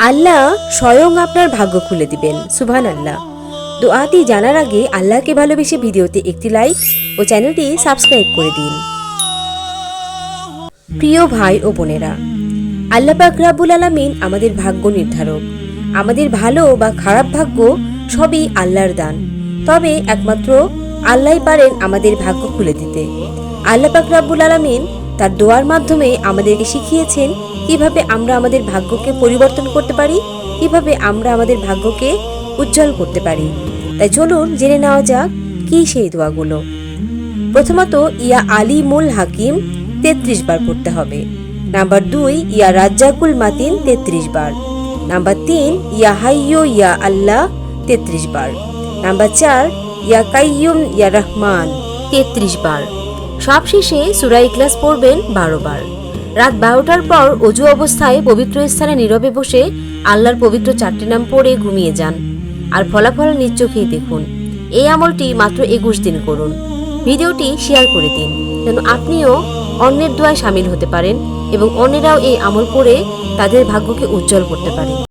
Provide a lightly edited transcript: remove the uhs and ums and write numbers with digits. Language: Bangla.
আল্লাহ স্বয়ং আপনার ভাগ্য খুলে দিবেন। সুবহানাল্লাহ। দোয়াটি জানার আগে আল্লাহকে ভালোবেসে ভিডিওতে একটি লাইক ও চ্যানেলটি সাবস্ক্রাইব করে দিন। প্রিয় ভাই ও বোনেরা, আল্লাহ পাক রব্বুল আলামিন আমাদের ভাগ্য নির্ধারক। আমাদের ভালো বা খারাপ ভাগ্য সবই আল্লাহর দান। তবে একমাত্র আল্লাহই পারেন আমাদের ভাগ্য খুলে দিতে। আল্লাহ পাক রব্বুল আলামিন তার দোয়ার মাধ্যমে আমাদেরকে শিখিয়েছেন কিভাবে আমরা আমাদের ভাগ্যকে পরিবর্তন করতে পারি, কিভাবে আমরা আমাদের ভাগ্যকে উজ্জ্বল করতে পারি। তাই চলুন জেনে নেওয়া যাক কি সেই দোয়াগুলো। প্রথমত, ইয়া আলিমুল হাকিম 33 বার পড়তে হবে। নাম্বার 2, ইয়া রাজ্জাকুল মাতিন 33 বার। নাম্বার 3, ইয়া হাইয়্যু ইয়া আল্লাহ 33 বার। নাম্বার 4, ইয়া কাইয়ুম ইয়া রহমান 33 বার। সবশেষে সূরা ইখলাস পড়বেন 12 বার। রাত 12টার পর অজু অবস্থায় পবিত্র স্থানে নীরবে বসে আল্লাহর পবিত্র 4টি নাম পড়ে ঘুমিয়ে যান। আর ফলাফল নিজ চোখেই দেখুন। এই আমলটি মাত্র 21 দিন করুন। ভিডিওটি শেয়ার করে দিন যেন আপনিও অন্যের দোয়ায় শামিল হতে পারেন এবং অন্যেরাও এই আমল করে তাদের ভাগ্যকে উজ্জ্বল করতে পারে।